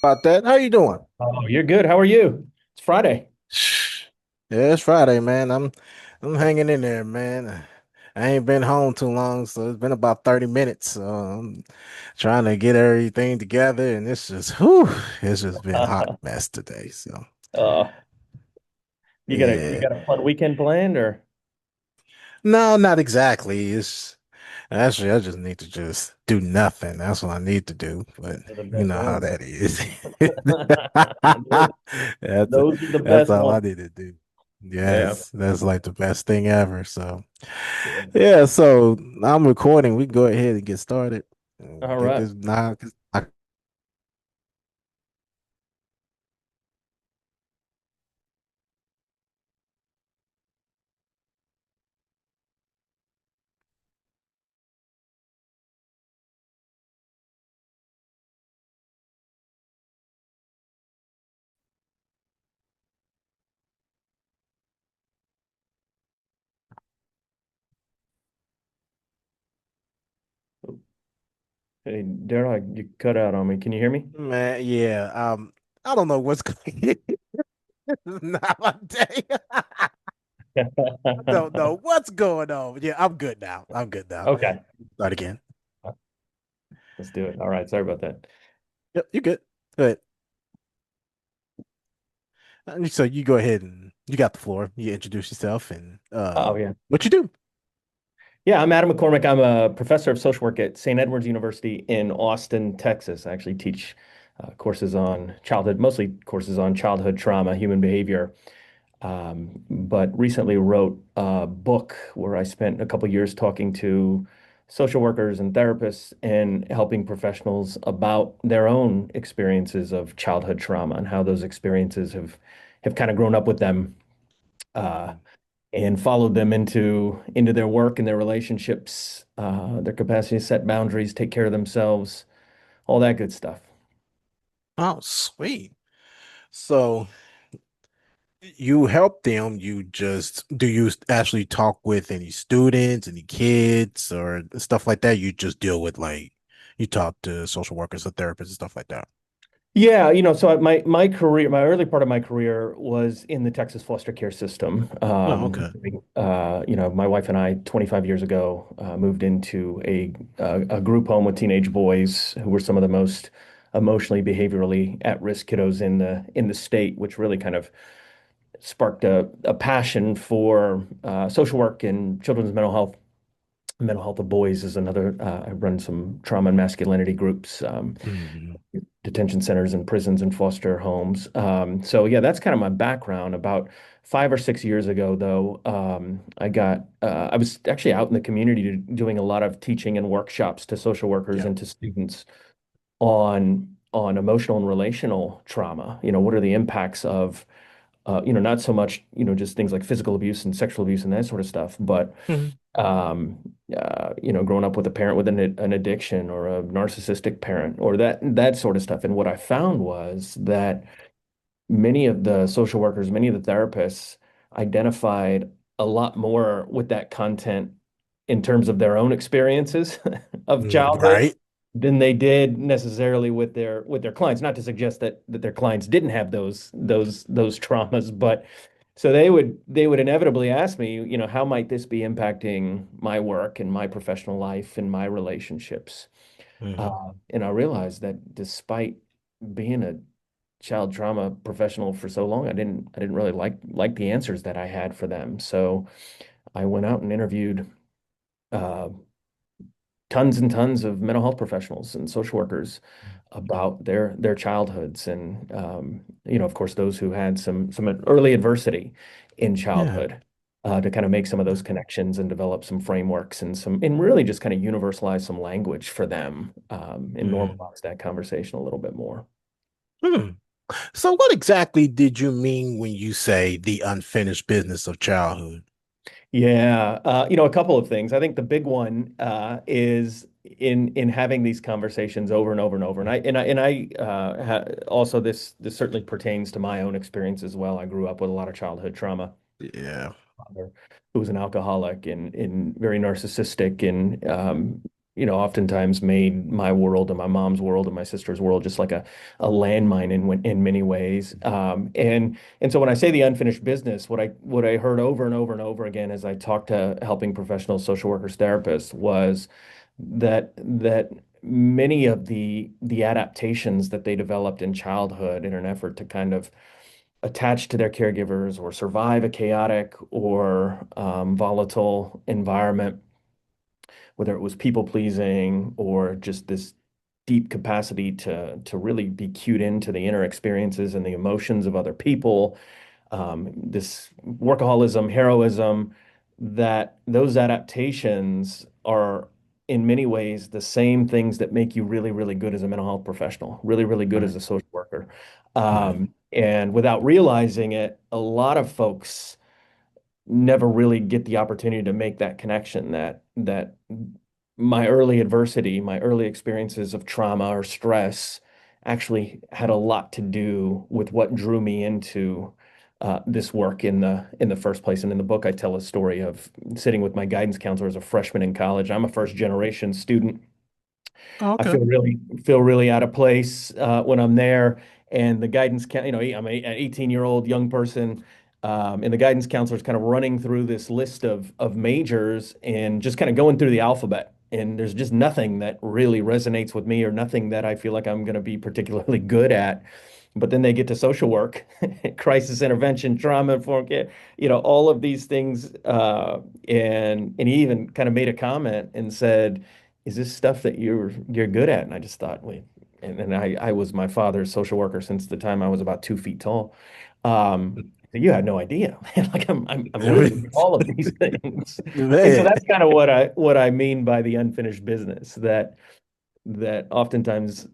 About that. How you doing? Oh, you're good. How are you? It's Friday. Yeah, it's Friday, man. I'm hanging in there, man. I ain't been home too long, so it's been about 30 minutes. So I'm trying to get everything together, and it's just been a hot mess today. So Uh, you yeah. got a fun weekend planned or No, not exactly. It's actually I just need to just do nothing. That's what I need to do. But they're the you best know how ones? that is. Those, That's those are the that's best all I ones. need to do. Yeah. Yes, that's like the best thing ever. So Yeah. yeah, so I'm recording. We can go ahead and get started. All Get right. this now. Hey, Darrell, you cut out on me. Can you hear me? Man, yeah. I don't know what's going nowadays. I don't know what's going on. Yeah, I'm good now. I'm good now. Okay. Start again. Let's do it. All right. Sorry about that. Yep, you're good. Good. So you go ahead and you got the floor. You introduce yourself and Oh, yeah. what you do. Yeah, I'm Adam McCormick. I'm a professor of social work at St. Edward's University in Austin, Texas. I actually teach courses on childhood, mostly courses on childhood trauma, human behavior. But recently wrote a book where I spent a couple years talking to social workers and therapists and helping professionals about their own experiences of childhood trauma and how those experiences have kind of grown up with them uh, and followed them into their work and their relationships, their capacity to set boundaries, take care of themselves, all that good stuff. Oh, sweet. So you help them, do you actually talk with any students, any kids, or stuff like that? You just deal with like you talk to social workers or therapists and stuff like that. Yeah, so my career, my early part of my career was in the Texas foster care system. Oh, okay. My wife and I, 25 years ago, moved into a group home with teenage boys who were some of the most emotionally, behaviorally at-risk kiddos in the state, which really kind of sparked a passion for social work and children's mental health. Mental health of boys is another. I run some trauma and masculinity groups. Hmm. Detention centers and prisons and foster homes. So yeah, that's kind of my background. About 5 or 6 years ago, though, I was actually out in the community doing a lot of teaching and workshops to social workers Yeah. and to students on emotional and relational trauma. What are the impacts of not so much, just things like physical abuse and sexual abuse and that sort of stuff, but Hmm. um, growing up with a parent with an addiction or a narcissistic parent or that sort of stuff. And what I found was that many of the social workers, many of the therapists identified a lot more with that content in terms of their own experiences of childhood Right. than they did necessarily with their clients. Not to suggest that their clients didn't have those traumas, but so they would inevitably ask me, how might this be impacting my work and my professional life and my relationships? Hmm. And I realized that despite being a child trauma professional for so long, I didn't really like the answers that I had for them. So I went out and interviewed uh, tons and tons of mental health professionals and social workers about their childhoods and of course those who had some early adversity in Yeah. childhood to kind of make some of those connections and develop some frameworks and really just kind of universalize some language for them and Hmm. normalize that conversation a little bit more. Hmm. So what exactly did you mean when you say the unfinished business of childhood? Yeah, a couple of things. I think the big one is in having these conversations over and over and over. Also this certainly pertains to my own experience as well. I grew up with a lot of childhood trauma. Yeah. Father who was an alcoholic and very narcissistic and oftentimes made my world and my mom's world and my sister's world just like a landmine in many ways. And so when I say the unfinished business, what I heard over and over and over again as I talked to helping professionals, social workers, therapists was that many of the adaptations that they developed in childhood in an effort to kind of attach to their caregivers or survive a chaotic or volatile environment, whether it was people pleasing or just this deep capacity to really be cued into the inner experiences and the emotions of other people, this workaholism, heroism, that those adaptations are in many ways the same things that make you really, really good as a mental health professional, really, really good Right. as a social worker. Right. And without realizing it, a lot of folks never really get the opportunity to make that connection that my early adversity, my early experiences of trauma or stress actually had a lot to do with what drew me into this work in the first place. And in the book, I tell a story of sitting with my guidance counselor as a freshman in college. I'm a first generation student. Oh, I okay. feel really out of place when I'm there. And the guidance, I'm an 18-year-old young person, and the guidance counselor is kind of running through this list of majors and just kind of going through the alphabet. And there's just nothing that really resonates with me or nothing that I feel like I'm going to be particularly good at. But then they get to social work, crisis intervention, trauma informed care, all of these things. And he even kind of made a comment and said, is this stuff that you're good at? And I just thought, wait, and I was my father's social worker since the time I was about 2 feet tall. You had no idea. Like I'm literally doing all of these things. And so Man. that's kind of what I mean by the unfinished business, that oftentimes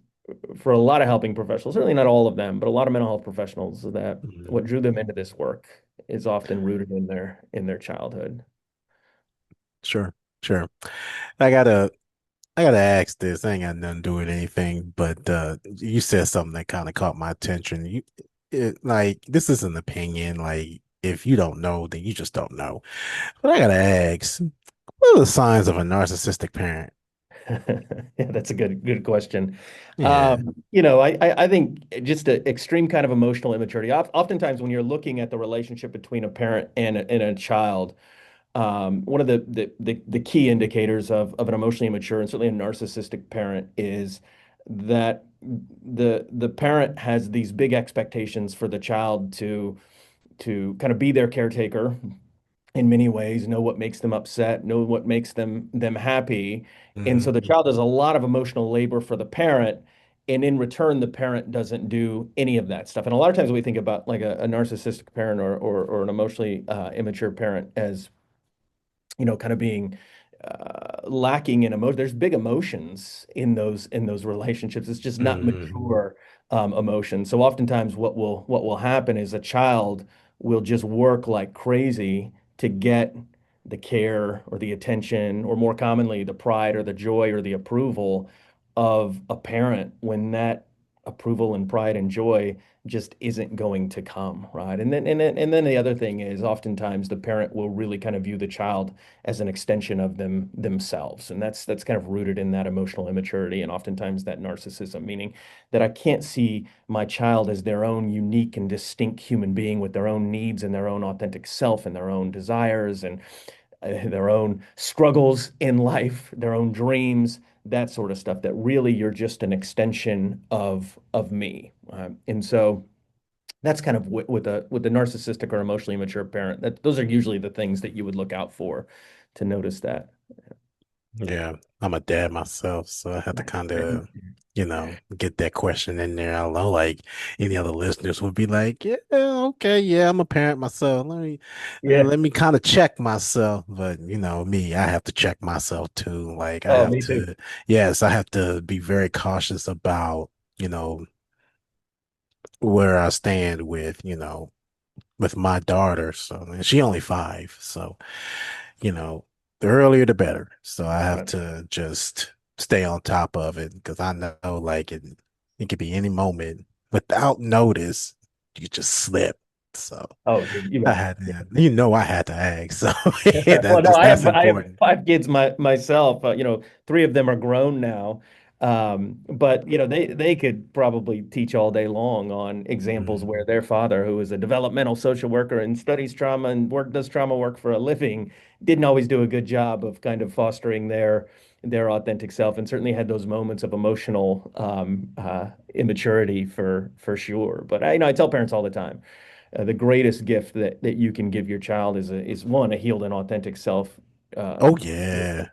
for a lot of helping professionals, certainly not all of them, but a lot of mental health professionals, that Mhm. what drew them into this work is often rooted in their childhood. Sure. Sure. I gotta I gotta ask this. I ain't got nothing to do with anything, but you said something that kind of caught my attention. Like this is an opinion. Like if you don't know, then you just don't know. But I gotta ask, what are the signs of a narcissistic parent? Yeah, that's a good question. Yeah. I think just an extreme kind of emotional immaturity. Oftentimes, when you're looking at the relationship between a parent and a child, one of the key indicators of an emotionally immature and certainly a narcissistic parent is that the parent has these big expectations for the child to kind of be their caretaker in many ways, know what makes them upset, know what makes them happy. And so the Hmm. child does a lot of emotional labor for the parent. And in return, the parent doesn't do any of that stuff. And a lot of times we think about like a narcissistic parent or an emotionally immature parent as kind of being lacking in emotion. There's big emotions in those relationships. It's just not Hmm. mature emotion. So oftentimes, what will happen is a child will just work like crazy to get the care or the attention, or more commonly, the pride or the joy or the approval of a parent when that approval and pride and joy just isn't going to come, right? And then the other thing is oftentimes the parent will really kind of view the child as an extension of themselves. And that's kind of rooted in that emotional immaturity and oftentimes that narcissism, meaning that I can't see my child as their own unique and distinct human being with their own needs and their own authentic self and their own desires and their own struggles in life, their own dreams, that sort of stuff, that really you're just an extension of me. And so that's kind of with the narcissistic or emotionally immature parent. That those are usually the things that you would look out for to notice that. Yeah, I'm a dad myself, so I have to kind of, get that question in there. I don't know, like any other listeners would be like, yeah, okay, yeah, I'm a parent myself. Yeah. Let me kind of check myself, but me, I have to check myself too. Like I Oh, have me too. to, yes, I have to be very cautious about, you know, where I stand with my daughter. So and she only 5, so you know, the earlier the better. So I have Right. to just stay on top of it because I know like it could be any moment without notice, you just slip. So Oh, you I bet. had to, I had to ask. So yeah, Well, no, that's I have important. five kids myself. Three of them are grown now. But they could probably teach all day long on examples Mhm. where their father, who is a developmental social worker and studies trauma and does trauma work for a living, didn't always do a good job of kind of fostering their authentic self, and certainly had those moments of emotional immaturity for sure. But I tell parents all the time the greatest gift that you can give your child is one, a healed and authentic Oh yeah.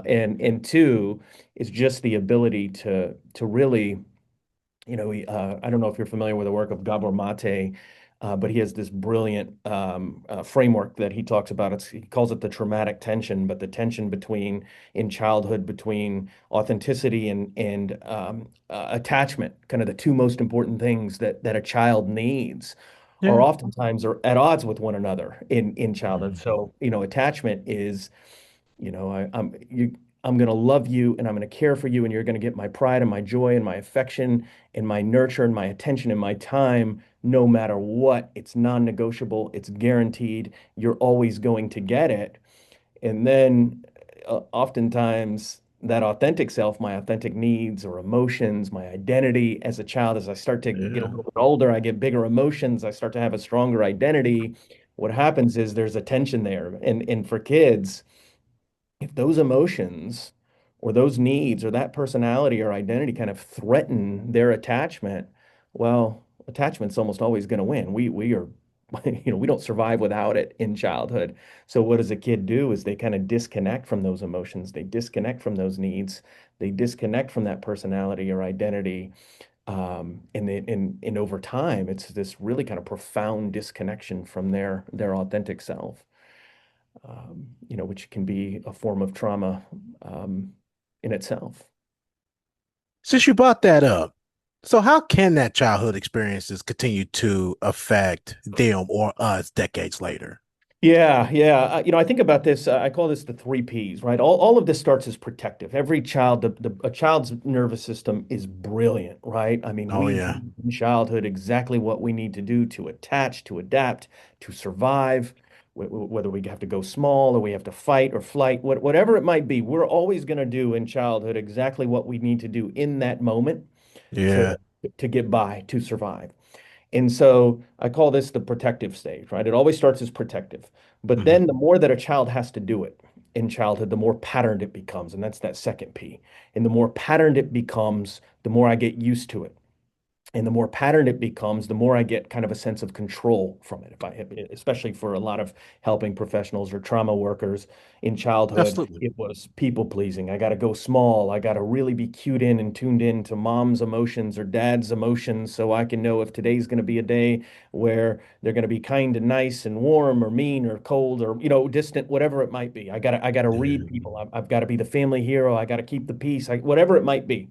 and two is just the ability to really I don't know if you're familiar with the work of Gabor Mate, but he has this brilliant framework that he talks about. He calls it the traumatic tension, but the tension between in childhood between authenticity and attachment, kind of the two most important things that a child needs, are Yeah. oftentimes are at odds with one another in childhood. Mhm. So, attachment is I'm going to love you and I'm going to care for you and you're going to get my pride and my joy and my affection and my nurture and my attention and my time no matter what. It's non-negotiable. It's guaranteed. You're always going to get it. And then oftentimes that authentic self, my authentic needs or emotions, my identity as a child, as I start to get a Yeah. little bit older, I get bigger emotions, I start to have a stronger identity. What happens is there's a tension there. And for kids, if those emotions or those needs or that personality or identity kind of threaten their attachment, well, attachment's almost always going to win. We are, we don't survive without it in childhood. So what does a kid do is they kind of disconnect from those emotions, they disconnect from those needs, they disconnect from that personality or identity. And over time, it's this really kind of profound disconnection from their authentic self, which can be a form of trauma in itself. Since you brought that up, so how can that childhood experiences continue to affect them or us decades later? Yeah, yeah. I think about this. I call this the three P's, right? All of this starts as protective. Every child, a child's nervous system is brilliant, right? I mean, Oh we yeah. do in childhood exactly what we need to do to attach, to adapt, to survive, whether we have to go small or we have to fight or flight, whatever it might be. We're always going to do in childhood exactly what we need to do in that moment Yeah. to to get by, to survive. And so I call this the protective stage, right? It always starts as protective. But Mhm. then the more that a child has to do it in childhood, the more patterned it becomes. And that's that second P. And the more patterned it becomes, the more I get used to it. And the more patterned it becomes, the more I get kind of a sense of control from it. Especially for a lot of helping professionals or trauma workers in childhood, Absolutely. it was people pleasing. I got to go small. I got to really be cued in and tuned in to mom's emotions or dad's emotions so I can know if today's going to be a day where they're going to be kind and nice and warm or mean or cold or, distant, whatever it might be. I got to read Yeah. people. I've got to be the family hero. I got to keep the peace, whatever it might be.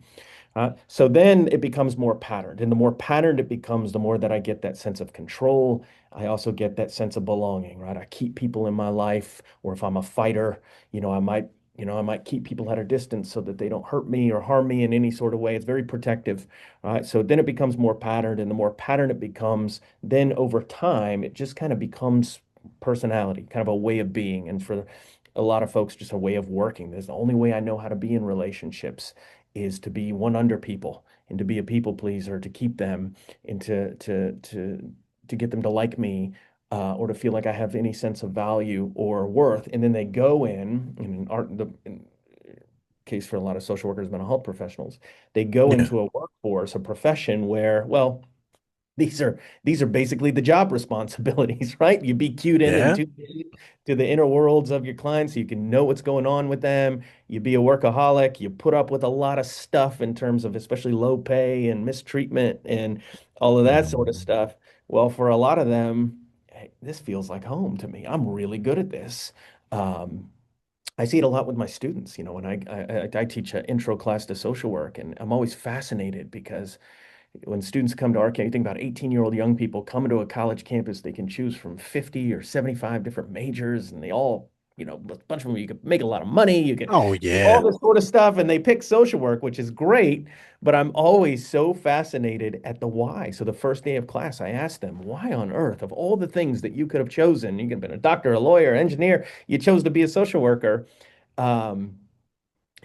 So then it becomes more patterned. And the more patterned it becomes, the more that I get that sense of control. I also get that sense of belonging, right? I keep people in my life, or if I'm a fighter, I might keep people at a distance so that they don't hurt me or harm me in any sort of way. It's very protective, right? So then it becomes more patterned, and the more patterned it becomes, then over time, it just kind of becomes personality, kind of a way of being. And for a lot of folks, just a way of working. There's the only way I know how to be in relationships is to be one under people and to be a people pleaser, to keep them and to get them to like me, or to feel like I have any sense of value or worth. And then they go in art, in case for a lot of social workers, mental health professionals, they go Yeah. into a workforce, a profession where, well, these are basically the job responsibilities, right? You be cued in and Yeah. tuned in to the inner worlds of your clients so you can know what's going on with them. You be a workaholic. You put up with a lot of stuff in terms of especially low pay and mistreatment and all of that sort of Mhm. stuff. Well, for a lot of them, hey, this feels like home to me. I'm really good at this. Um, I see it a lot with my students, when I teach an intro class to social work, and I'm always fascinated because when students come to our camp, you think about 18-year-old young people coming to a college campus, they can choose from 50 or 75 different majors, and they all, a bunch of them, you could make a lot of money, you could Oh do all yeah. this sort of stuff, and they pick social work, which is great. But I'm always so fascinated at the why. So the first day of class, I asked them, why on earth, of all the things that you could have chosen, you could have been a doctor, a lawyer, engineer, you chose to be a social worker. Um,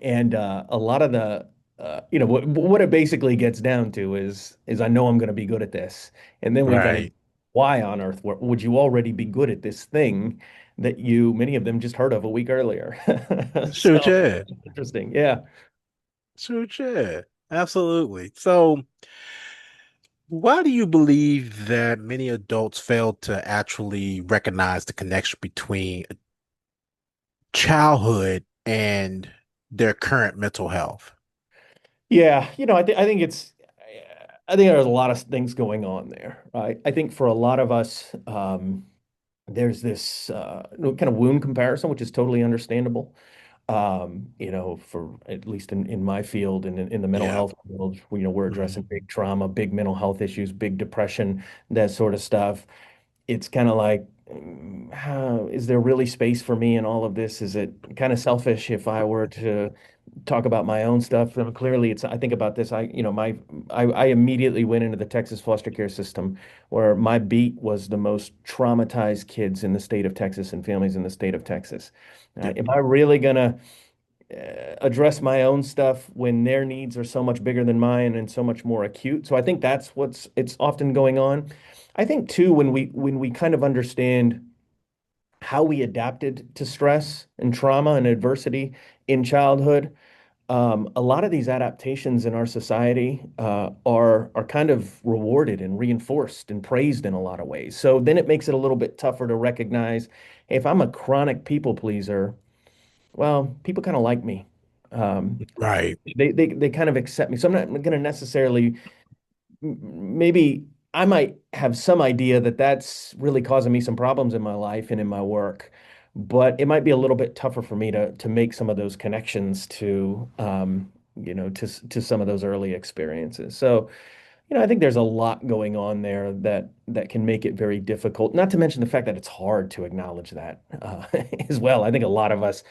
and a lot of the what it basically gets down to is I know I'm going to be good at this, and then we kind of Right. why on earth would you already be good at this thing that you many of them just heard of a week earlier? Shoot, So yeah. interesting, yeah. Shoot, yeah. Absolutely. So, why do you believe that many adults fail to actually recognize the connection between childhood and their current mental health? Yeah, I think there's a lot of things going on there, right? I think for a lot of us, there's this kind of wound comparison, which is totally understandable. For at least in my field and in the mental Yeah. health field, we're Mhm. addressing big trauma, big mental health issues, big depression, that sort of stuff. It's kind of like, how, is there really space for me in all of this? Is it kind of selfish if I were to talk about my own stuff? And clearly, I think about this. I immediately went into the Texas foster care system, where my beat was the most traumatized kids in the state of Texas and families in the state of Texas. Yeah. Am I really gonna address my own stuff when their needs are so much bigger than mine and so much more acute? So I think that's it's often going on. I think too, when we kind of understand how we adapted to stress and trauma and adversity in childhood, a lot of these adaptations in our society are kind of rewarded and reinforced and praised in a lot of ways. So then it makes it a little bit tougher to recognize, hey, if I'm a chronic people pleaser, well, people kind of like me. Um, Right. they kind of accept me. So I'm not going to necessarily, maybe I might have some idea that that's really causing me some problems in my life and in my work, but it might be a little bit tougher for me to make some of those connections to some of those early experiences. So, I think there's a lot going on there that can make it very difficult. Not to mention the fact that it's hard to acknowledge that as well. I think a lot of us,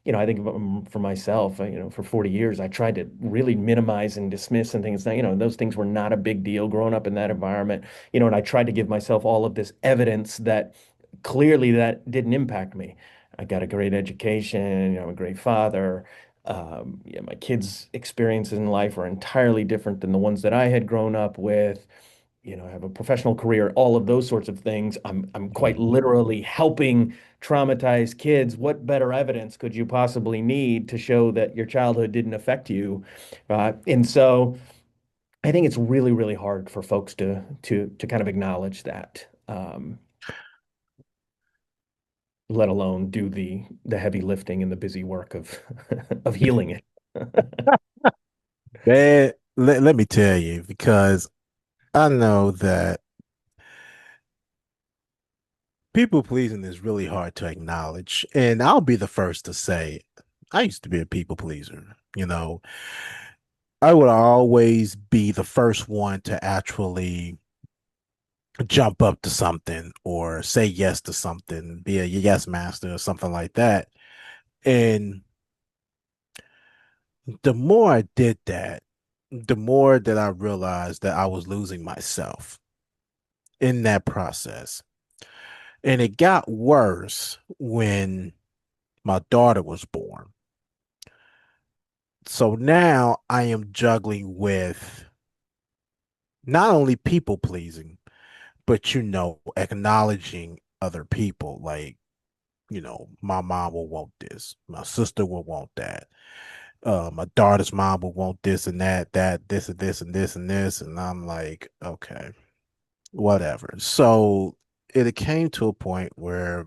I think for myself, for 40 years, I tried to really minimize and dismiss and things that, those things were not a big deal growing up in that environment, and I tried to give myself all of this evidence that clearly that didn't impact me. I got a great education, I'm a great father. Yeah, my kids' experiences in life are entirely different than the ones that I had grown up with. I have a professional career, all of those sorts of things. I'm quite Mhm. literally helping traumatized kids. What better evidence could you possibly need to show that your childhood didn't affect you? And so I think it's really, really hard for folks to kind of acknowledge that, let alone do the heavy lifting and the busy work of of healing it. Man, let me tell you, because I know that people pleasing is really hard to acknowledge. And I'll be the first to say, I used to be a people pleaser. I would always be the first one to actually jump up to something or say yes to something, be a yes master or something like that. And the more I did that, the more that I realized that I was losing myself in that process. And it got worse when my daughter was born. So now I am juggling with not only people pleasing, but acknowledging other people. Like, my mom will want this, my sister will want that. My daughter's mom will want this and that, this and this and this and this. And I'm like, okay, whatever. So it came to a point where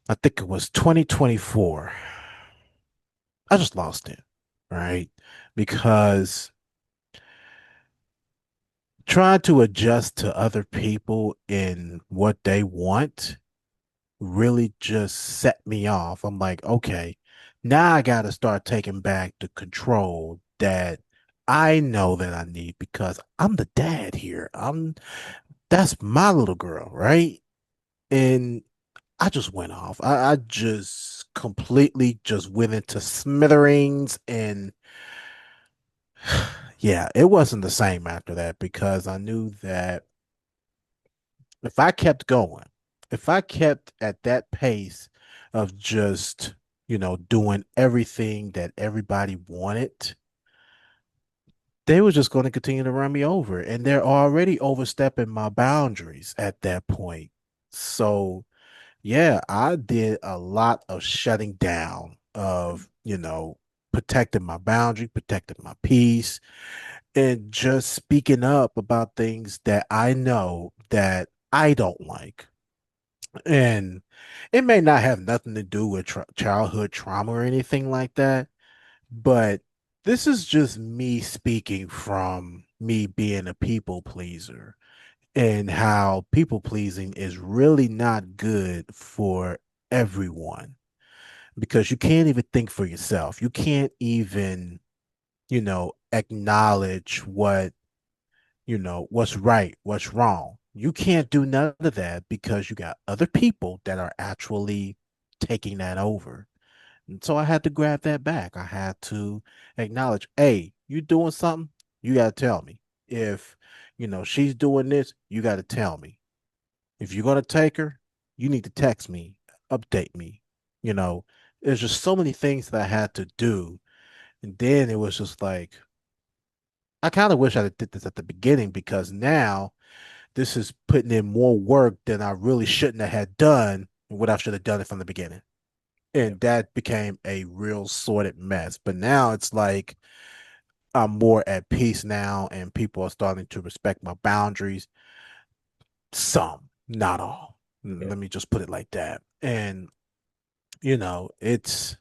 I think it was 2024. I just lost it, right? Because trying to adjust to other people in what they want really just set me off. I'm like, okay, now I got to start taking back the control that I know that I need because I'm the dad here. That's my little girl, right? And I just went off. I just completely just went into smithereens and yeah, it wasn't the same after that because I knew that if I kept going, if I kept at that pace of just, doing everything that everybody wanted, they were just going to continue to run me over. And they're already overstepping my boundaries at that point. So, yeah, I did a lot of shutting down, of, protecting my boundary, protecting my peace, and just speaking up about things that I know that I don't like. And it may not have nothing to do with childhood trauma or anything like that, but this is just me speaking from me being a people pleaser and how people pleasing is really not good for everyone because you can't even think for yourself. You can't even, acknowledge what's right, what's wrong. You can't do none of that because you got other people that are actually taking that over. And so I had to grab that back. I had to acknowledge, hey, you doing something? You got to tell me. If, she's doing this, you got to tell me. If you're going to take her, you need to text me, update me. You know, there's just so many things that I had to do. And then it was just like, I kind of wish I did this at the beginning because now this is putting in more work than I really shouldn't have had done and what I should have done it from the beginning. Yeah. And that became a real sorted mess. But now it's like I'm more at peace now and people are starting to respect my boundaries. Some, not all. Yeah. Let me just put it like that. And it's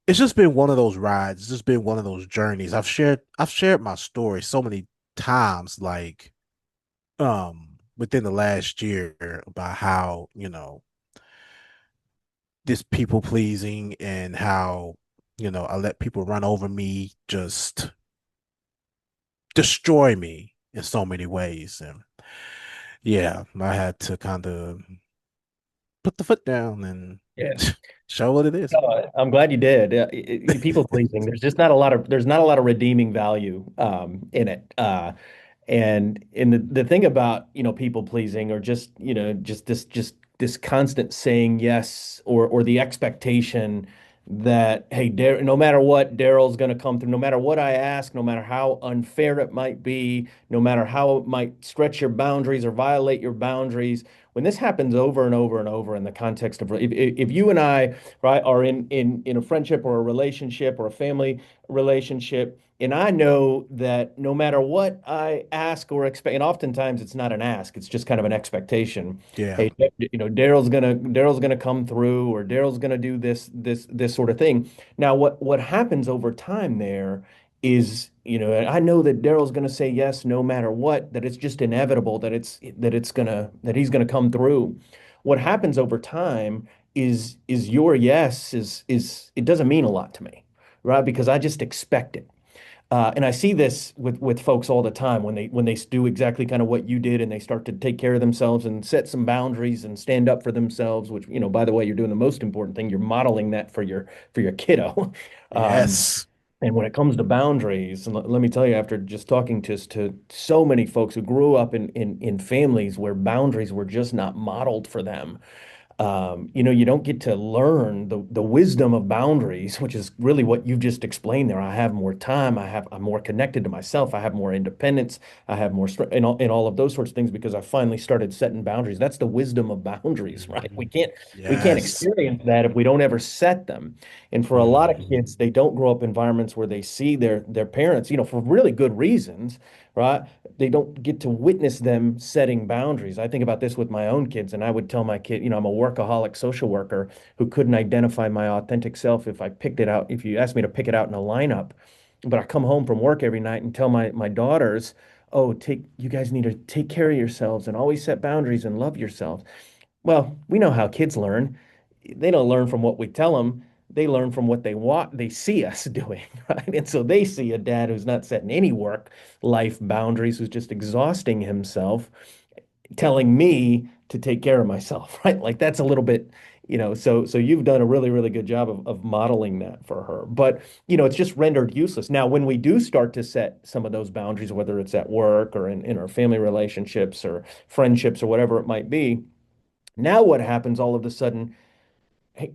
just been one of those rides. It's just been one of those journeys. I've shared my story so many times, like within the last year about how, this people pleasing and how, I let people run over me, just destroy me in so many ways. And yeah, I had to kind of put the foot down and Yeah. show what it is. I'm glad you did. People pleasing. There's not a lot of redeeming value in it. And the thing about, people pleasing or just, just this constant saying yes or the expectation that, hey, no matter what, Darrell's going to come through, no matter what I ask, no matter how unfair it might be, no matter how it might stretch your boundaries or violate your boundaries. When this happens over and over and over in the context of if you and I, right, are in a friendship or a relationship or a family relationship, and I know that no matter what I ask or expect, and oftentimes it's not an ask, it's just kind of an expectation. Yeah. Hey, Darrell's gonna come through, or Darrell's gonna do this sort of thing. Now, what happens over time there is, and I know that Darrell's gonna say yes no matter what, that it's just inevitable that he's gonna come through. What happens over time is your yes is it doesn't mean a lot to me, right? Because I just expect it. And I see this with folks all the time when they do exactly kind of what you did and they start to take care of themselves and set some boundaries and stand up for themselves, which, by the way, you're doing the most important thing. You're modeling that for your kiddo. Um, Yes. and when it comes to boundaries, and let me tell you, after just talking to so many folks who grew up in families where boundaries were just not modeled for them, you don't get to learn the wisdom of boundaries, which is really what you've just explained there. I have more time. I'm more connected to myself. I have more independence. I have more strength and all of those sorts of things because I finally started setting boundaries. That's the wisdom of boundaries, right? Mhm. We can't Yes. experience that if we don't ever set them. And for a lot of Mhm. kids, they don't grow up in environments where they see their parents, for really good reasons, right? They don't get to witness them setting boundaries. I think about this with my own kids, and I would tell my kid, I'm a workaholic social worker who couldn't identify my authentic self if I picked it out, if you asked me to pick it out in a lineup. But I come home from work every night and tell my daughters, oh, you guys need to take care of yourselves and always set boundaries and love yourselves. Well, we know how kids learn. They don't learn from what we tell them. They learn from what they see us doing, right? And so they see a dad who's not setting any work life boundaries, who's just exhausting himself. telling me to take care of myself, right? Like that's a little bit, so you've done a really, really good job of modeling that for her. But, it's just rendered useless. Now, when we do start to set some of those boundaries, whether it's at work or in our family relationships or friendships or whatever it might be, now what happens all of a sudden, hey,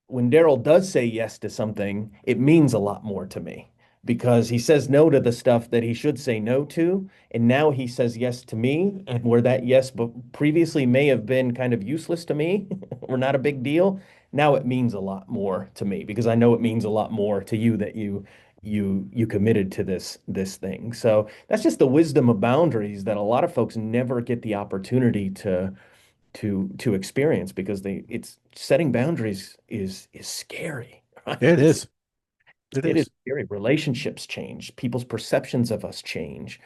when Darrell does say yes to something, it means a lot more to me because he says no to the stuff that he should say no to. And now he says yes to me. And where that yes previously may have been kind of useless to me or not a big deal, now it means a lot more to me because I know it means a lot more to you that you committed to this thing. So that's just the wisdom of boundaries that a lot of folks never get the opportunity to experience because it's setting boundaries is scary, right? It is. It It is is. scary. Relationships change, people's perceptions of us change.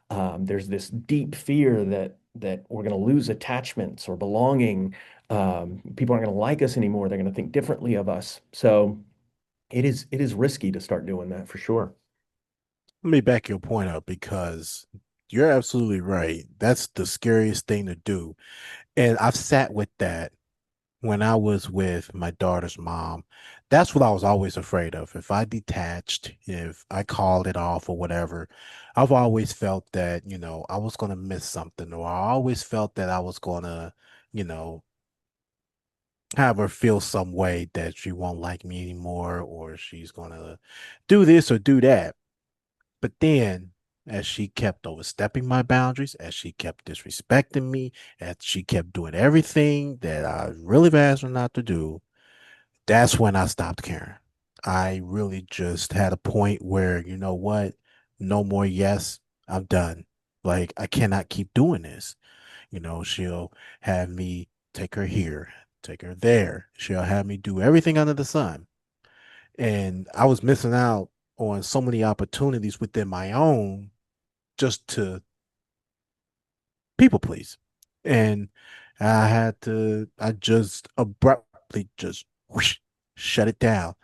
There's this deep fear that we're going to lose attachments or belonging. People aren't going to like us anymore. They're going to think differently of us. So it is risky to start doing that for sure. Let me back your point up because you're absolutely right. That's the scariest thing to do. And I've sat with that when I was with my daughter's mom. That's what I was always afraid of. If I detached, if I called it off or whatever, I've always felt that, I was going to miss something, or I always felt that I was going to, you know, have her feel some way that she won't like me anymore, or she's going to do this or do that. But then, as she kept overstepping my boundaries, as she kept disrespecting me, as she kept doing everything that I really asked her not to do, that's when I stopped caring. I really just had a point where, you know what? No more yes. I'm done. Like, I cannot keep doing this. She'll have me take her here, take her there. She'll have me do everything under the sun. And I was missing out on so many opportunities within my own just to people please. And I just abruptly just whoosh, shut it down.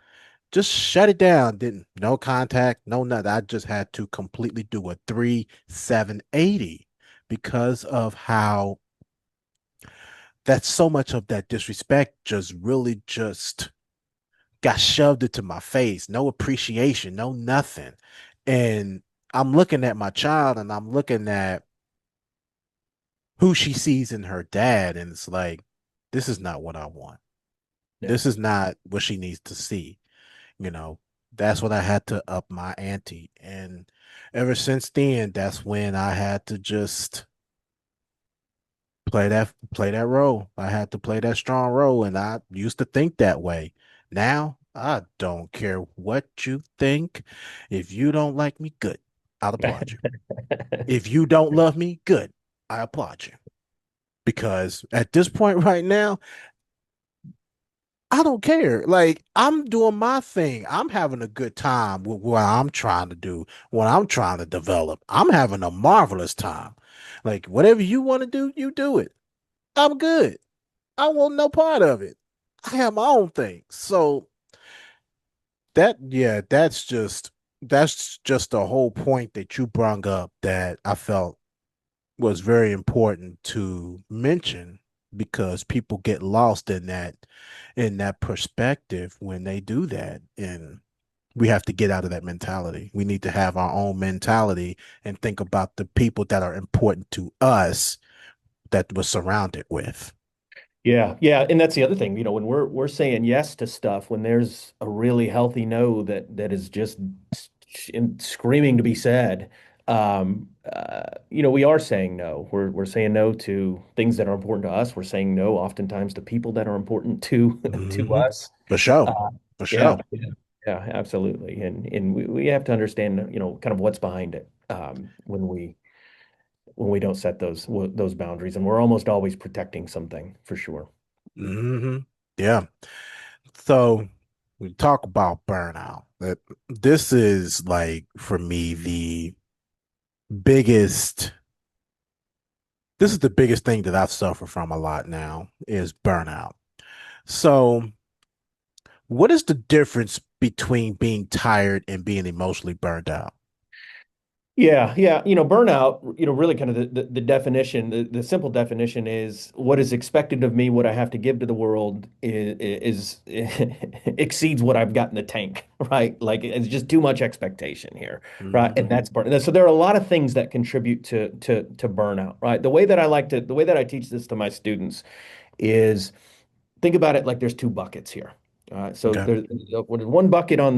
Just shut it down. Didn't, no contact, no nothing. I just had to completely do a 780 because of how that so much of that disrespect just really just got shoved into my face. No appreciation, no nothing. And I'm looking at my child and I'm looking at who she sees in her dad, and it's like, this is not what I want. Yeah. This is not what she needs to see. You know, that's when I had to up my ante. And ever since then, that's when I had to just play that role. I had to play that strong role, and I used to think that way. Now I don't care what you think. If you don't like me, good. I'll applaud you. If you don't love me, good. I applaud you. Because at this point right now, I don't care. Like, I'm doing my thing. I'm having a good time with what I'm trying to do, what I'm trying to develop. I'm having a marvelous time. Like, whatever you want to do, you do it. I'm good. I want no part of it. I have my own thing. So yeah, that's just the whole point that you brought up that I felt was very important to mention because people get lost in that perspective when they do that. And we have to get out of that mentality. We need to have our own mentality and think about the people that are important to us that we're surrounded with. Yeah, yeah, and that's the other thing, when we're saying yes to stuff, when there's a really healthy no that is just screaming to be said, we are saying no. We're saying no to things that are important to us. We're saying no oftentimes to people that are important to to Hmm. us. For sure. Uh, For yeah, sure. yeah, yeah, absolutely. And we have to understand, kind of what's behind it when we don't set those boundaries, and we're almost always protecting something for sure. Hmm. Yeah. So we talk about burnout. That this is like for me biggest this is the biggest thing that I've suffered from a lot now is burnout. So what is the difference between being tired and being emotionally burned out? Yeah, yeah. Burnout, really kind of the definition, the simple definition is what is expected of me, what I have to give to the world exceeds what I've got in the tank, right? Like it's just too much expectation here, right? Hmm. And that's burnout. So there are a lot of things that contribute to burnout, right? The way that I teach this to my students is think about it like there's two buckets here. So Okay. there's one bucket on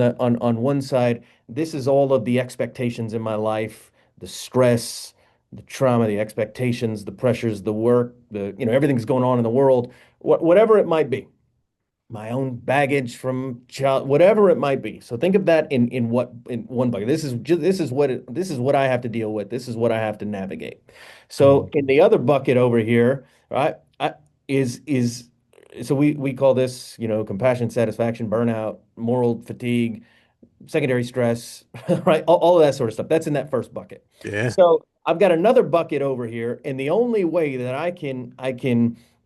one side. This is all of the expectations in my life, the stress, the trauma, the expectations, the pressures, the work, the everything's going on in the world, whatever it might be, my own baggage from child, whatever it might be. So think of that in one bucket. This is what I have to deal with. This is what I have to navigate. So Hmm. in the other bucket over here, right, is so we call this, compassion, satisfaction, burnout, moral fatigue, secondary stress, right? All of that sort of stuff. That's in that first bucket. Yeah. So I've got another bucket over here, and the only way that I can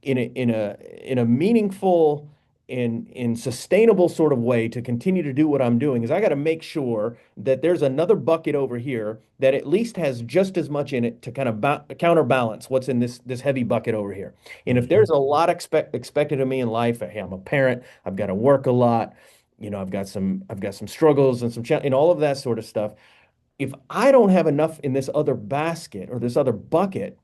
in a meaningful in sustainable sort of way to continue to do what I'm doing is I got to make sure that there's another bucket over here that at least has just as much in it to kind of counterbalance what's in this heavy bucket over here. And if Hmm. there's a lot expected of me in life, hey, I'm a parent, I've got to work a lot, I've got some struggles and all of that sort of stuff. If I don't have enough in this other basket or this other bucket,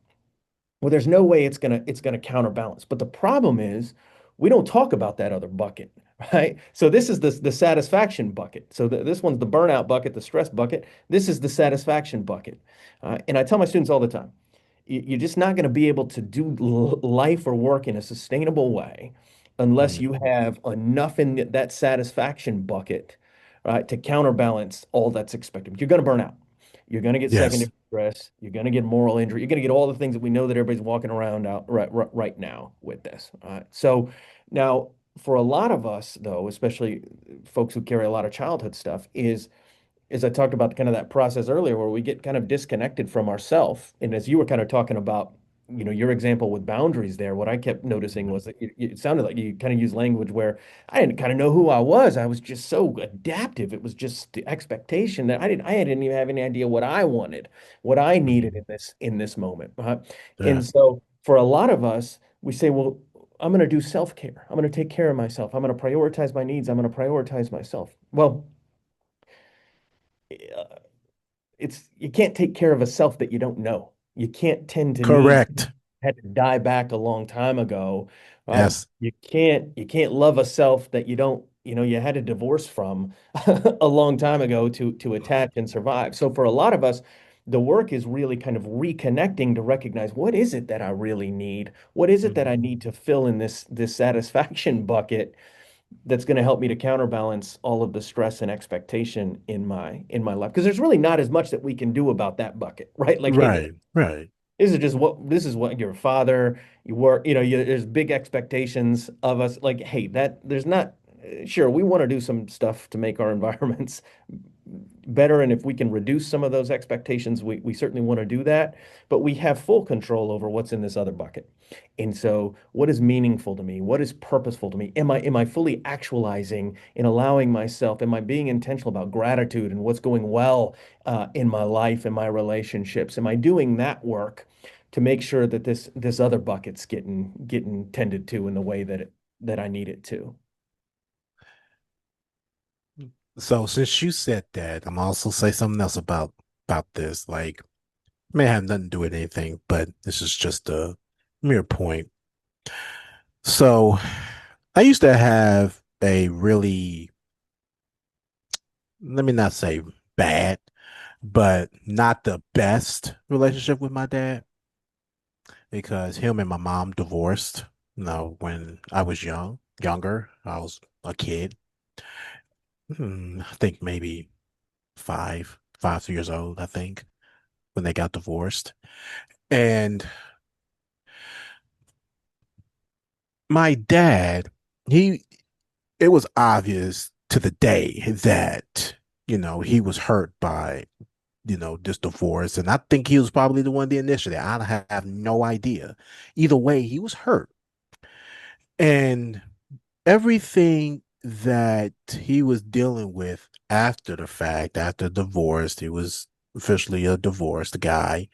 well, there's no way it's gonna counterbalance. But the problem is we don't talk about that other bucket, right? So this is the satisfaction bucket. So this one's the burnout bucket, the stress bucket. This is the satisfaction bucket. And I tell my students all the time, you're just not going to be able to do life or work in a sustainable way unless Hmm. you have enough in that satisfaction bucket, right, to counterbalance all that's expected. You're going to burn out. You're going to get Yes. secondary stress. You're going to get moral injury. You're going to get all the things that we know that everybody's walking around out right now with this. So now, for a lot of us, though, especially folks who carry a lot of childhood stuff, is I talked about kind of that process earlier where we get kind of disconnected from ourself. And as you were kind of talking about, your example with boundaries there, what I kept noticing was that it sounded like you kind of use language where I didn't kind of know who I was. I was just so adaptive. It was just the expectation that I didn't even have any idea what I wanted, what I needed Hmm. in this moment. And Yeah. so for a lot of us, we say, well, I'm going to do self-care. I'm going to take care of myself. I'm going to prioritize my needs. I'm going to prioritize myself. Well, it's you can't take care of a self that you don't know. You can't tend to needs Correct. had to die back a long time ago, right? Yes. You can't love a self that you don't, you had a divorce from a long time ago to attach and survive. So for a lot of us, the work is really kind of reconnecting to recognize what is it that I really need? What is it that I Hmm. need to fill in this satisfaction bucket that's going to help me to counterbalance all of the stress and expectation in my life because there's really not as much that we can do about that bucket, right? Like, hey, Right. Right. this is what your father, you work, there's big expectations of us, like, hey, that there's not, sure, we want to do some stuff to make our environments better. And if we can reduce some of those expectations, we certainly want to do that. But we have full control over what's in this other bucket. And so, what is meaningful to me? What is purposeful to me? Am I fully actualizing and allowing myself? Am I being intentional about gratitude and what's going well in my life and my relationships? Am I doing that work to make sure that this other bucket's getting tended to in the way that I need it to? So since you said that, I'm also say something else about this. Like, may have nothing to do with anything, but this is just a mere point. So I used to have a really, let me not say bad, but not the best relationship with my dad because him and my mom divorced. When I was younger, I was a kid. I think maybe 5 years old, I think, when they got divorced. And my dad, he it was obvious to the day that, he was hurt by, this divorce. And I think he was probably the one that initiated. I have no idea. Either way, he was hurt. And everything that he was dealing with after the fact, after divorce, he was officially a divorced guy.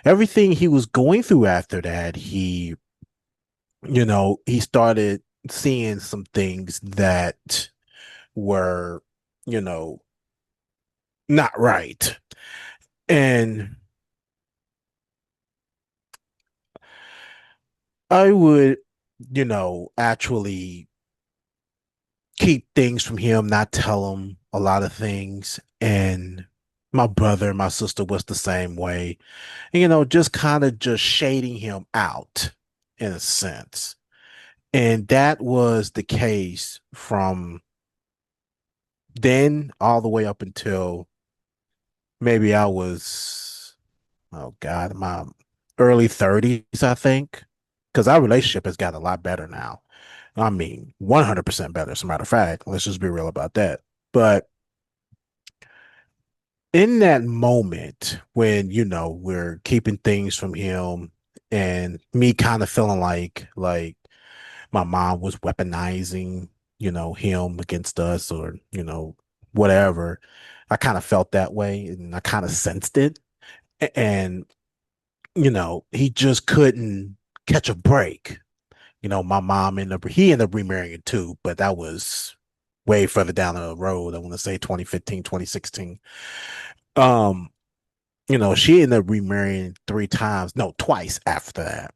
Everything he was going through after that, he started seeing some things that were, you know, not right. And I would, actually keep things from him, not tell him a lot of things. And my brother and my sister was the same way. And, just kind of just shading him out in a sense. And that was the case from then all the way up until maybe I was, oh God, my early 30s, I think. Because our relationship has gotten a lot better now. I mean, 100% better, as a matter of fact. Let's just be real about that. But in that moment when, we're keeping things from him and me kind of feeling like my mom was weaponizing, him against us or, whatever. I kind of felt that way and I kind of sensed it. And, he just couldn't catch a break. My mom he ended up remarrying too, but that was way further down the road. I want to say 2015, 2016. Um, she ended up remarrying three times, no, twice after that.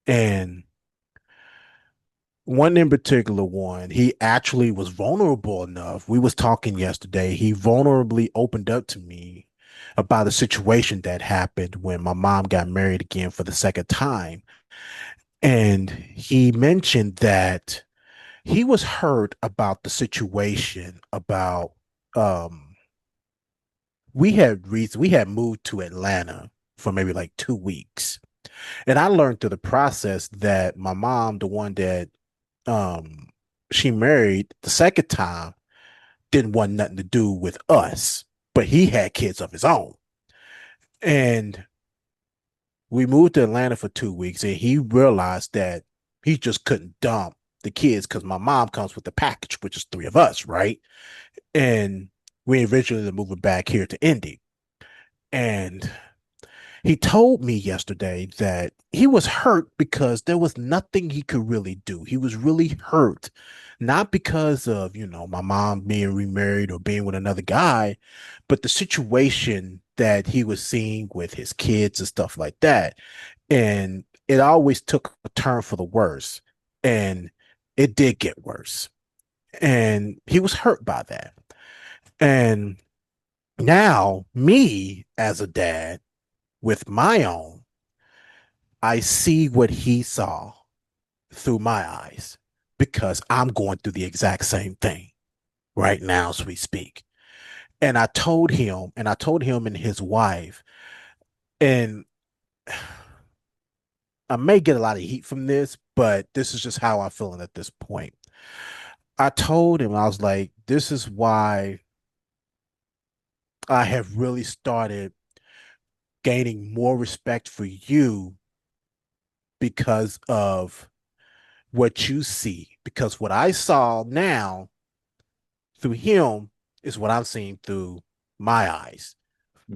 And one in particular one, he actually was vulnerable enough. We was talking yesterday. He vulnerably opened up to me about a situation that happened when my mom got married again for the second time. And he mentioned that he was hurt about the situation about um we had moved to Atlanta for maybe like 2 weeks. And I learned through the process that my mom, the one that um she married the second time, didn't want nothing to do with us, but he had kids of his own. And we moved to Atlanta for 2 weeks, and he realized that he just couldn't dump the kids because my mom comes with the package, which is three of us, right? And we eventually ended up moving back here to Indy. And he told me yesterday that he was hurt because there was nothing he could really do. He was really hurt, not because of, my mom being remarried or being with another guy, but the situation that he was seeing with his kids and stuff like that. And it always took a turn for the worse. And it did get worse. And he was hurt by that. And now, me as a dad with my own, I see what he saw through my eyes because I'm going through the exact same thing right now as we speak. And I told him and his wife, and I may get a lot of heat from this, but this is just how I'm feeling at this point. I told him, I was like, this is why I have really started gaining more respect for you because of what you see. Because what I saw now through him is what I'm seeing through my eyes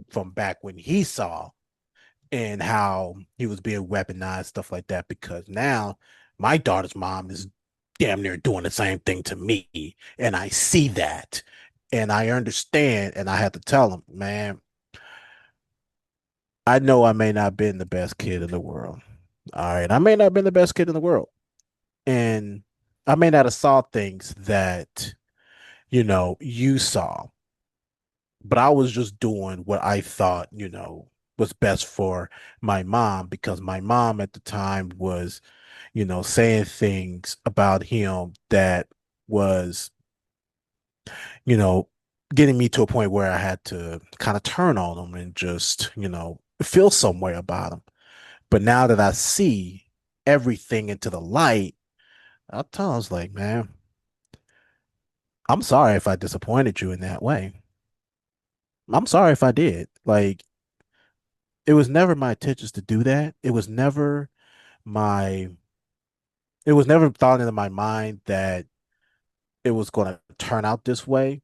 from back when he saw and how he was being weaponized, stuff like that. Because now my daughter's mom is damn near doing the same thing to me. And I see that. And I understand. And I have to tell him, man, I know I may not have been the best kid in the world. All right. I may not have been the best kid in the world. And I may not have saw things that, you saw, but I was just doing what I thought, was best for my mom because my mom at the time was, saying things about him that was, you know, getting me to a point where I had to kind of turn on him and just, feel some way about him. But now that I see everything into the light, I'll tell him, I was like, man, I'm sorry if I disappointed you in that way. I'm sorry if I did. Like, it was never my intentions to do that. My, it was never thought into my mind that it was going to turn out this way.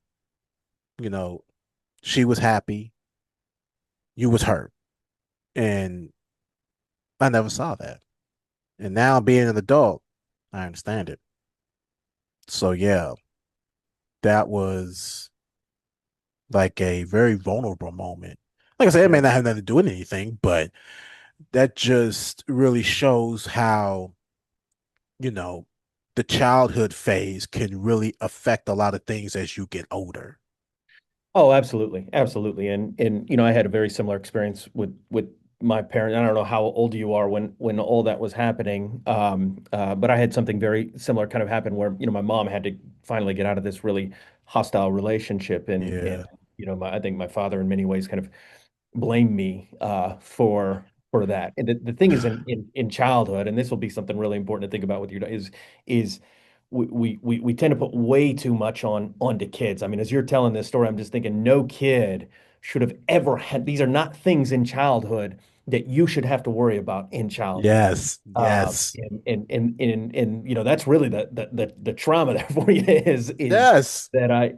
You know, she was happy. you was hurt. And I never saw that. And now being an adult, I understand it. So yeah, that was like a very vulnerable moment. Like I said, it may Yeah. not have nothing to do with anything, but that just really shows how, you know, the childhood phase can really affect a lot of things as you get older. Oh, absolutely, absolutely. And I had a very similar experience with my parents. I don't know how old you are when all that was happening, but I had something very similar kind of happen where my mom had to finally get out of this really hostile relationship, and Yeah. I think my father in many ways kind of blame me for that. And the thing is in childhood, and this will be something really important to think about with your is we tend to put way too much onto kids. I mean, as you're telling this story, I'm just thinking no kid should have ever had these are not things in childhood that you should have to worry about in childhood. Yes. Yes. That's really the trauma there for you is Yes. that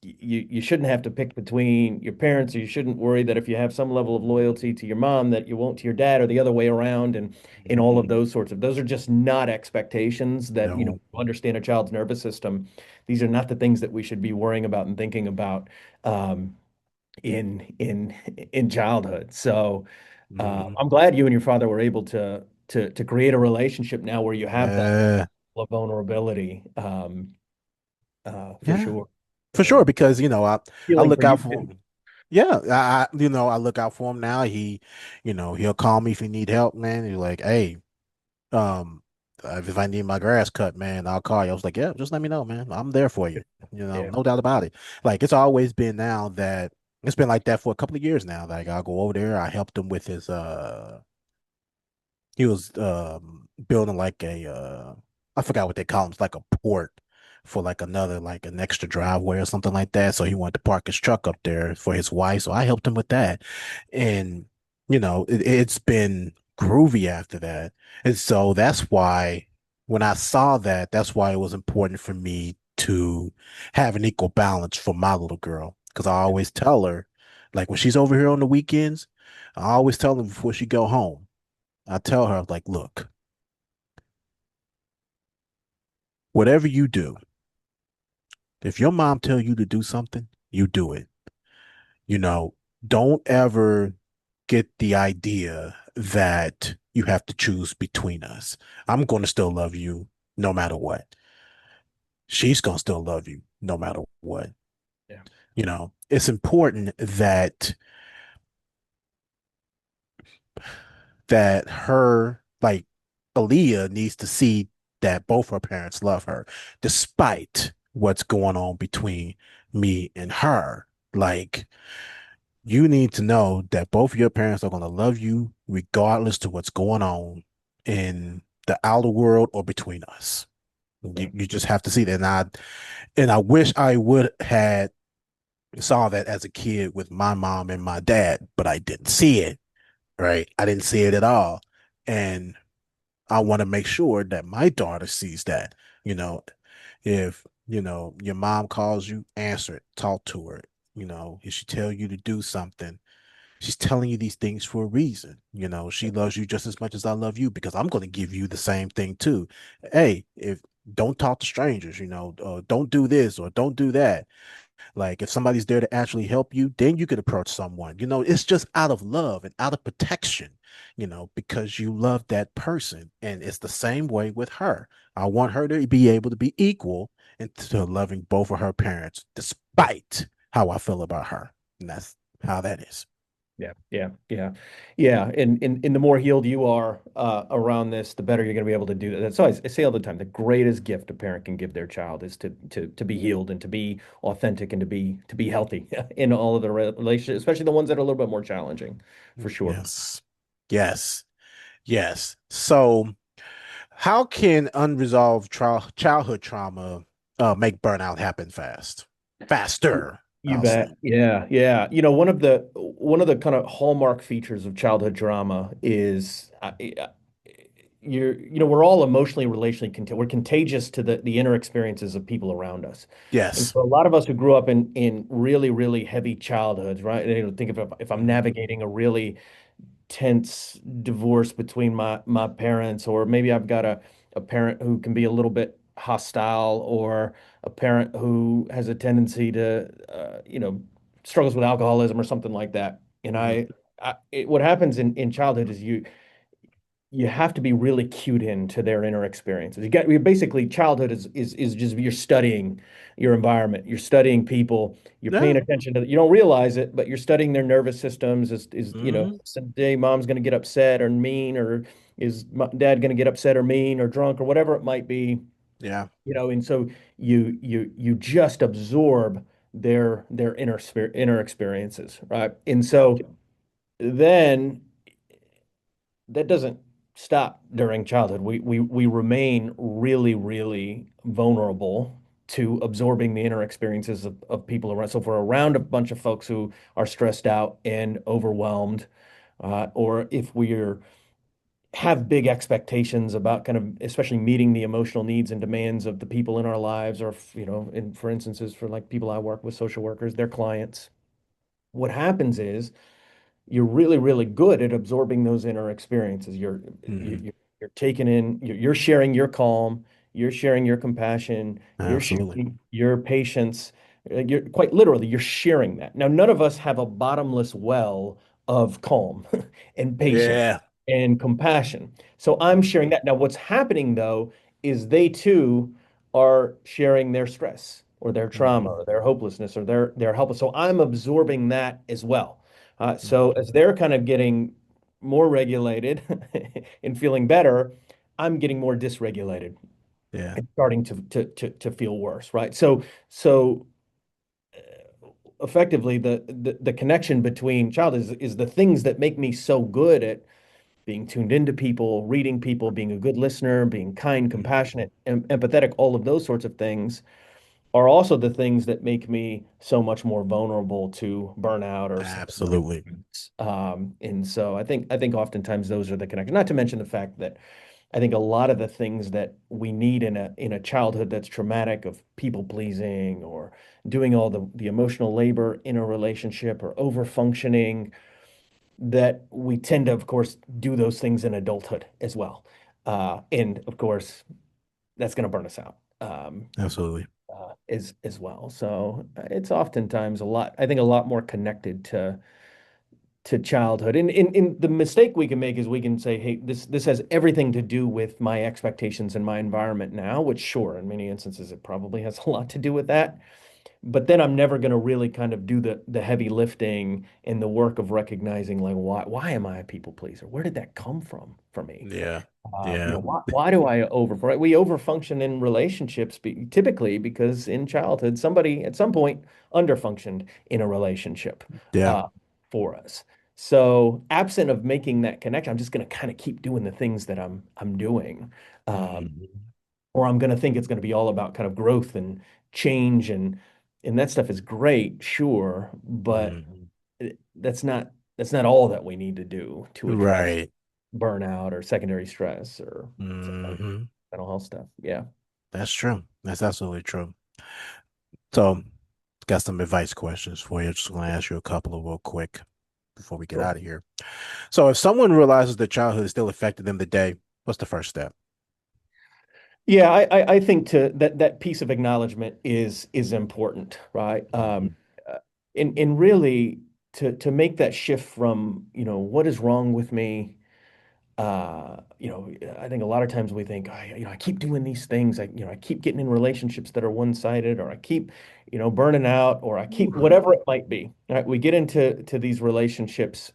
you shouldn't have to pick between your parents, or you shouldn't worry that if you have some level of loyalty to your mom that you won't to your dad, or the other way around, and all of Mhm. those are just not expectations that No. understand a child's nervous system. These are not the things that we should be worrying about and thinking about um, in childhood. So Mhm. I'm glad you and your father were able to create a relationship now where you have that Yeah. level of vulnerability, for Yeah. sure. For sure, because I Feeling for look you out for too. him. Yeah, I look out for him now. He'll call me if he need help, man. He's like, hey, um, if I need my grass cut, man, I'll call you. I was like, yeah, just let me know, man. I'm there for you. Yeah. No doubt about it. Like it's always been now that it's been like that for a couple of years now. Like I'll go over there. I helped him with his he was building like a I forgot what they call them. It's like a port for like another like an extra driveway or something like that. So he wanted to park his truck up there for his wife. So I helped him with that. And it's been groovy after that. And so that's why when I saw that, that's why it was important for me to have an equal balance for my little girl. Because I always tell her, like when she's over here on the weekends, I always tell her before she go home. I tell her, like, look, whatever you do, if your mom tell you to do something, you do it. You know, don't ever get the idea that you have to choose between us. I'm going to still love you no matter what. She's going to still love you no matter what. Yeah. It's important that her like Aaliyah needs to see that both her parents love her, despite what's going on between me and her. Like, you need to know that both of your parents are going to love you regardless to what's going on in the outer world or between us. You, Yeah. you just have to see that. And I wish I would had saw that as a kid with my mom and my dad, but I didn't see it. Right. I didn't see it at all. And I want to make sure that my daughter sees that. You know, if your mom calls you, answer it, talk to her. If she tell you to do something, she's telling you these things for a reason. She loves you just as much as I love you because I'm going to give you the same thing too. Hey, if don't talk to strangers, don't do this or don't do that. Like if somebody's there to actually help you, then you could approach someone. It's just out of love and out of protection, because you love that person. And it's the same way with her. I want her to be able to be equal into loving both of her parents, despite how I feel about her. And that's how that is. Yeah, yeah, yeah, yeah. And the more healed you are around this, the better you're going to be able to do that. That's why I say all the time, the greatest gift a parent can give their child is to be healed and to be authentic and to be healthy in all of the relationships, especially the ones that are a little bit more challenging, for sure. Yes. Yes. Yes. So, how can unresolved childhood trauma make burnout happen faster, You I'll say. bet. Yeah, yeah. One of the kind of hallmark features of childhood trauma is we're all emotionally, relationally we're contagious to the inner experiences of people around us. And Yes. so a lot of us who grew up in really, really heavy childhoods, right? Think of if I'm Mhm. navigating a really tense divorce between my parents, or maybe I've got a parent who can be a little bit hostile, or a parent who has a tendency to struggles with alcoholism or something like that. And Mhm. what happens in childhood is you have to be really cued in to their inner experiences. You basically childhood is just you're studying your environment, you're studying people, you're paying Yeah. attention to you don't realize it, but you're studying their nervous systems. Hmm. Someday mom's going to get upset or mean, or is dad going to get upset or mean or drunk or whatever it might be, Yeah. and so you just absorb their inner experiences, right? And so then that doesn't stop during childhood. We remain really, really vulnerable to absorbing the inner experiences of people around. So if we're around a bunch of folks who are stressed out and overwhelmed, or if we're have big expectations about kind of especially meeting the emotional needs and demands of the people in our lives, or for instances, for like people I work with, social workers, their clients, what happens is you're really, really good at absorbing those inner experiences. Hmm. You're taking in, you're sharing your calm, you're sharing your compassion, you're Absolutely. sharing your patience. You're quite literally, you're sharing that. Now, none of us have a bottomless well of calm and patience Yeah. and compassion. So I'm sharing that. Now, what's happening though is they too are sharing their stress or their trauma Hmm. or their hopelessness or their helpless. So I'm absorbing that as well. So as they're kind of getting more regulated and feeling better, I'm getting more dysregulated Yeah. and starting to feel worse, right? So effectively, the connection between child is the things that make me so good at being tuned into people, reading people, being a good listener, being kind, Mhm. compassionate, empathetic, all of those sorts of things are also the things that make me so much more vulnerable to burnout or secondary Absolutely. effects. And so I think oftentimes those are the connections. Not to mention the fact that I think a lot of the things that we need in a childhood that's traumatic, of people pleasing or doing all the emotional labor in a relationship or over functioning, that we tend to, of course, do those things in adulthood as well. And of course, that's going to burn us out. Absolutely. As well. So it's oftentimes I think a lot more connected to childhood. And the mistake we can make is we can say, hey, this has everything to do with my expectations and my environment now, which sure, in many instances it probably has a lot to do with that. But then I'm never going to really kind of do the heavy lifting and the work of recognizing, like, why am I a people pleaser? Where did that come from for me? Yeah. Yeah. Why do I right? We overfunction in relationships typically because in childhood somebody at some point underfunctioned in a relationship Yeah. uh, for us. So absent of making that connection, I'm just going to kind of keep doing the things that I'm doing, um, Mhm. or I'm going to think it's going to be all about kind of growth and change, and that stuff is great, sure, but Mhm. that's not all that we need to do to address Right. burnout or secondary stress or Hmm. mental health stuff. Yeah. That's true. That's absolutely true. So, got some advice questions for you. Just want to ask you a couple of real quick before we get Sure. out of here. So, if someone realizes that childhood still affected them today, what's the first step? Yeah, I think to that piece of acknowledgement is important, right? Mhm. And really to make that shift from, what is wrong with me? I think a lot of times we think, I keep doing these things. I keep getting in relationships that are one-sided, or I keep, burning out, or I keep whatever it might be. Right? We get into these relationships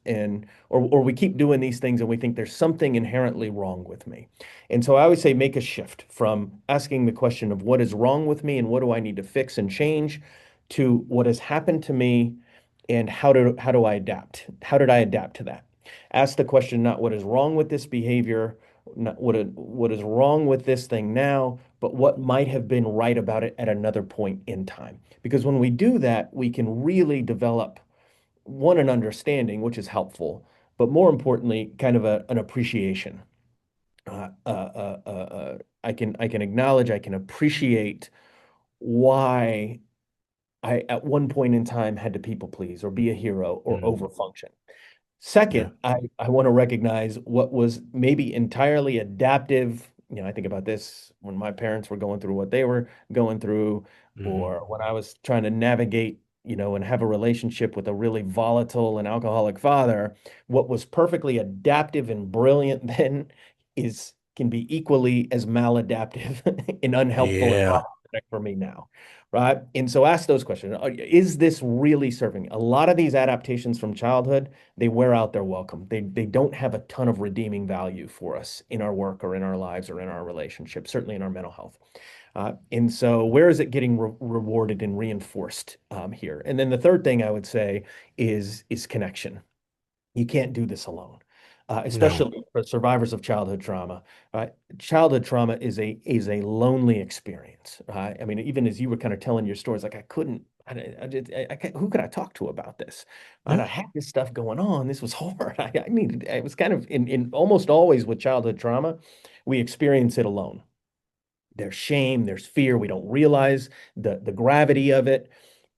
or we keep doing these things and we think there's something inherently wrong with me. And so I always say make a shift from asking the question of what is wrong with me and what do I need to fix and change, to what has happened to me and how do I adapt? How did I adapt to that? Ask the question not what is wrong with this behavior, not what is wrong with this thing now, but what might have been right about it at another point in time. Because when we do that, we can really develop an understanding, which is helpful, but more importantly, kind of an appreciation I can acknowledge, I can appreciate why I at one point in time had to people please or be a hero or Mm, overfunction. yeah. Second, I want to recognize what was maybe entirely adaptive. I think about this when my parents were going through what they were going through, Hmm. or when I was trying to navigate, and have a relationship with a really volatile and alcoholic father. What was perfectly adaptive and brilliant then can be equally as maladaptive and unhelpful and Yeah. problematic for me now. Right. And so ask those questions. Is this really serving? A lot of these adaptations from childhood, they wear out their welcome. They don't have a ton of redeeming value for us in our work or in our lives or in our relationships, certainly in our mental health. And so where is it getting rewarded and reinforced here? And then the third thing I would say is connection. You can't do this alone, No. especially for survivors of childhood trauma. Childhood trauma is a lonely experience. I mean, even as you were kind of telling your stories, like I couldn't, who could I talk to about this? And Yeah. I had this stuff going on. This was hard. I needed. It was kind of in almost always with childhood trauma, we experience it alone. There's shame, there's fear. We don't realize the gravity of it.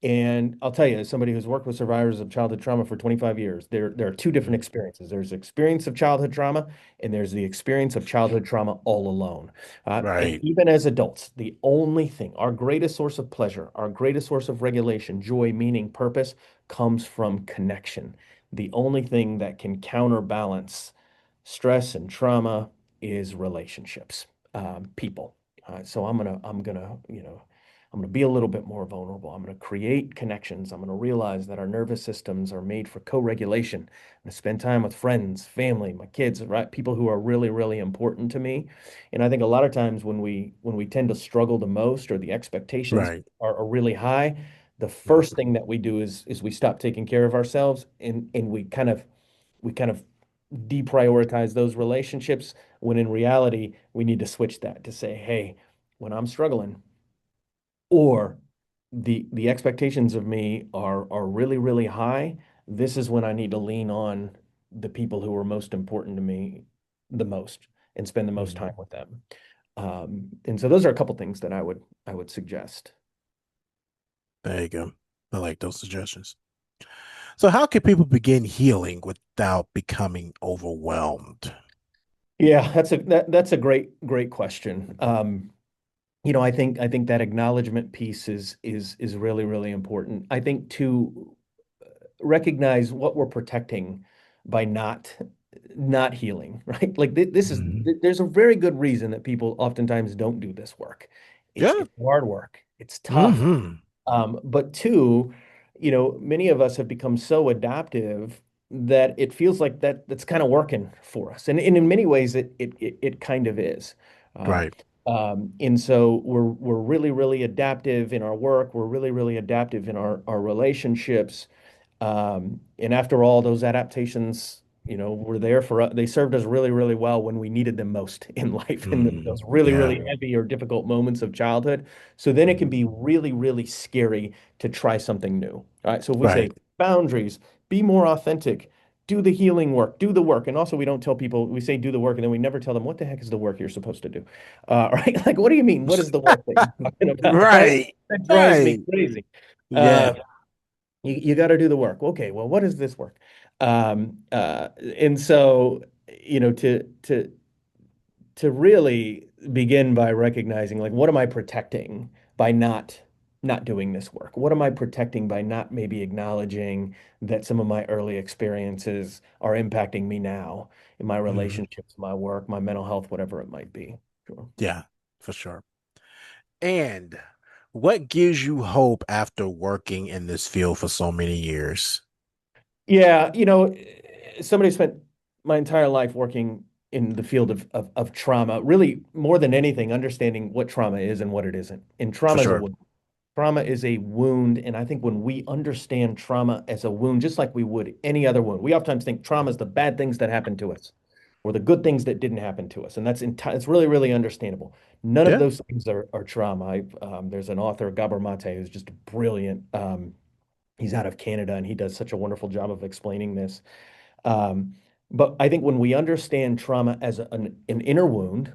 And I'll tell you, as somebody who's worked with survivors of childhood trauma for 25 years, there are two different Mm. experiences. There's the experience of childhood trauma, and there's the experience of childhood trauma all alone. And Right. even as adults, the only thing, our greatest source of pleasure, our greatest source of regulation, joy, meaning, purpose, comes from connection. The only thing that can counterbalance stress and trauma is relationships, people. So I'm gonna be a little bit more vulnerable. I'm gonna create connections. I'm gonna realize that our nervous systems are made for co-regulation. I'm gonna spend time with friends, family, my kids, right? People who are really, really important to me. And I think a lot of times when we tend to struggle the most or the expectations Right. are really high, the Mm. first thing that we do is we stop taking care of ourselves and we kind of deprioritize those relationships when in reality we need to switch that to say, hey, when I'm struggling or the expectations of me are really, really high, this is when I need to lean on the people who are most important to me the most and spend the most time Mm. with them. And so those are a couple things that I would suggest. There you go. I like those suggestions. So, how can people begin healing without becoming overwhelmed? Yeah, that's a great question. I think that acknowledgement piece is really, really important. I think to recognize what we're protecting by not healing, right? Like Mhm. there's a very good reason that people oftentimes don't do this work. It's Yeah. it's hard work. It's tough. Hmm. But two, many of us have become so adaptive that it feels like that's kind of working for us. And in many ways it kind of is. Uh, Right. and so we're really, really adaptive in our work. We're really, really adaptive in our relationships. And after all, those adaptations, were there for us. They served us really, really well when we needed them most in life, in Mm. those really, Yeah. really heavy or difficult moments of childhood. So then it can Mhm. be really, really scary to try something new. All right. So if we say Right. boundaries, be more authentic, do the healing work, do the work. And also, we don't tell people, we say do the work, and then we never tell them what the heck is the work you're supposed to do. Right. Like, what do you mean? What is the work that you're talking about? Right. Right. That drives me Right. crazy. Yeah. Uh, you got to do the work. Okay, well, what is this work? And so, to really begin by recognizing, like, what am I protecting by not doing this work? What am I protecting by not maybe acknowledging that some of my early experiences are impacting me now in my Mhm. relationships, my work, my mental health, whatever it might be. Sure. Yeah, for sure. And what gives you hope after working in this field for so many years? Yeah, somebody spent my entire life working in the field of trauma, really more than anything, understanding what trauma is and what it isn't. And For trauma is a sure. wound. Trauma is a wound. And I think when we understand trauma as a wound, just like we would any other wound, we oftentimes think trauma is the bad things that happened to us or the good things that didn't happen to us. And it's really, really understandable. None of Yeah. those things are trauma. There's an author, Gabor Mate, who's just brilliant. He's out of Canada and he does such a wonderful job of explaining this. Um, But I think when we understand trauma as an inner wound,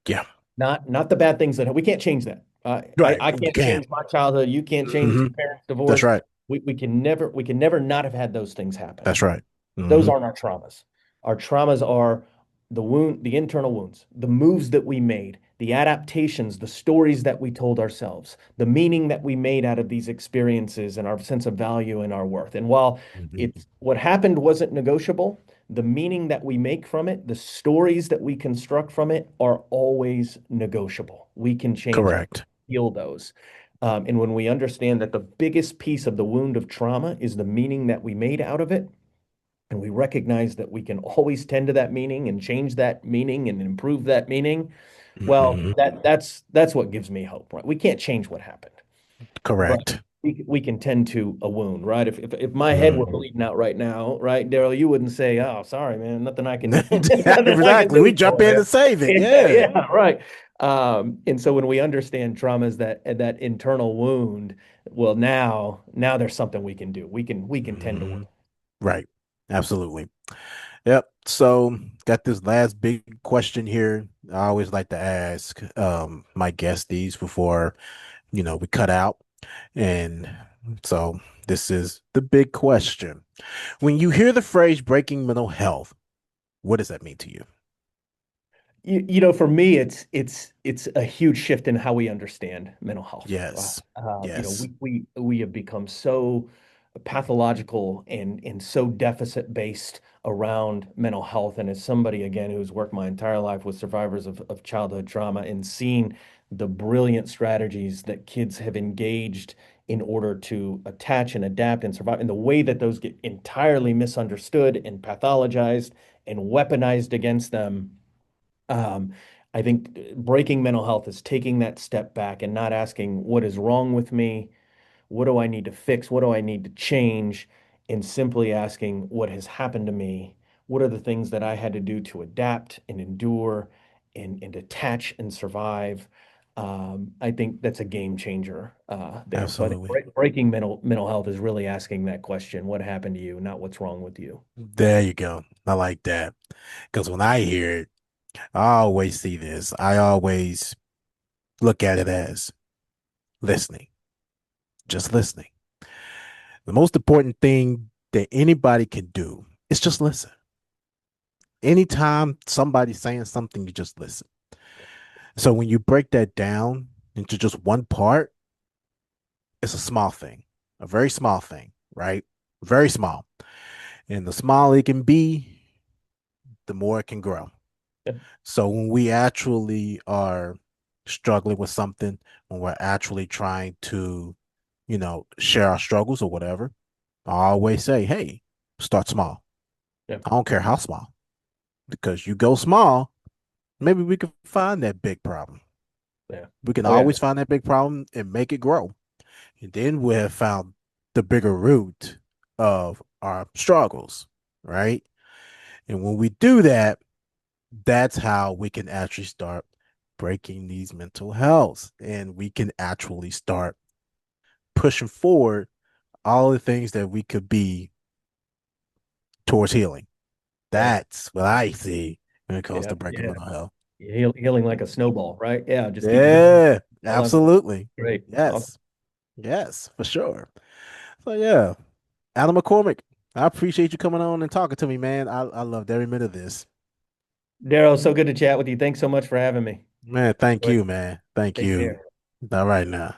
Yeah. not the bad things that we can't change that. Right. I You can't can't. change my childhood. You can't change Hmm. your parents' That's divorce. right. We can never not have had those things happen. That's right. Those Hmm. aren't our traumas. Our traumas are the internal wounds, the moves that we made, the adaptations, the stories that we told ourselves, the meaning that we made out of these experiences and our sense of value and our worth. And while Hmm. it's what happened wasn't negotiable, the meaning that we make from it, the stories that we construct from it are always negotiable. We can change them, Correct. heal those. And when we understand that the biggest piece of the wound of trauma is the meaning that we made out of it, and we recognize that we can always tend to that meaning and change that meaning and improve that meaning, well, Hmm. that's what gives me hope, right? We can't change what happened, but Correct. we can tend to a wound, right? If my head were Hmm. bleeding out right now, right, Darrell, you wouldn't say, "Oh, sorry, man, nothing I can nothing I can Exactly. We do jump for in you." to save it. Yeah, Yeah. yeah, right. And so when we understand trauma as that internal wound, well, now there's something we can do. We can tend to wound. Hmm. Right. Absolutely. Yep. So got this last big question here. I always like to ask my guests these before, we cut out. And so this is the big question. When you hear the phrase breaking mental health, what does that mean to you? For me, it's a huge shift in how we understand mental health. Yes. Yes. We have become so pathological and so deficit based around mental health. And as somebody again who's worked my entire life with survivors of childhood trauma and seen the brilliant strategies that kids have engaged in order to attach and adapt and survive, and the way that those get entirely misunderstood and pathologized and weaponized against them. um, I think breaking mental health is taking that step back and not asking what is wrong with me, what do I need to fix, what do I need to change, and simply asking what has happened to me, what are the things that I had to do to adapt and endure and attach and survive. I think that's a game changer there. So I think Absolutely. breaking mental health is really asking that question, what happened to you, not what's wrong with you. There you go. I like that. Because when I hear it, I always see this. I always look at it as listening, just listening. The most important thing that anybody can do is just listen. Anytime somebody's saying something, you just listen. So when you break that down into just one part, it's a small thing, a very small thing, right? Very small. And the smaller it can be, the more it can grow. Yeah, So when we actually are struggling with something, when we're actually trying to, share our struggles or whatever, I always say, hey, start small. yeah, I don't care how small, because you go small, maybe we can find that big problem. yeah. We can Oh yeah. always find that big problem and make it grow. And then we have found the bigger root of our struggles, right? And when we do that, that's how we can actually start breaking these mental health, and we can actually start pushing forward all the things that we could be towards healing. Yeah. That's what I see when it comes Yeah, to breaking yeah. mental health. Healing like a snowball, right? Yeah, just keep building Yeah, all levels. absolutely. Great. Awesome. Yes, yes, for sure. So yeah, Adam McCormick, I appreciate you coming on and talking to me, man. I loved every minute of this. Darrell, so good to chat with you. Thanks so much for having me. Man, thank Enjoyed you, it. man. Thank Take you. care. All right now.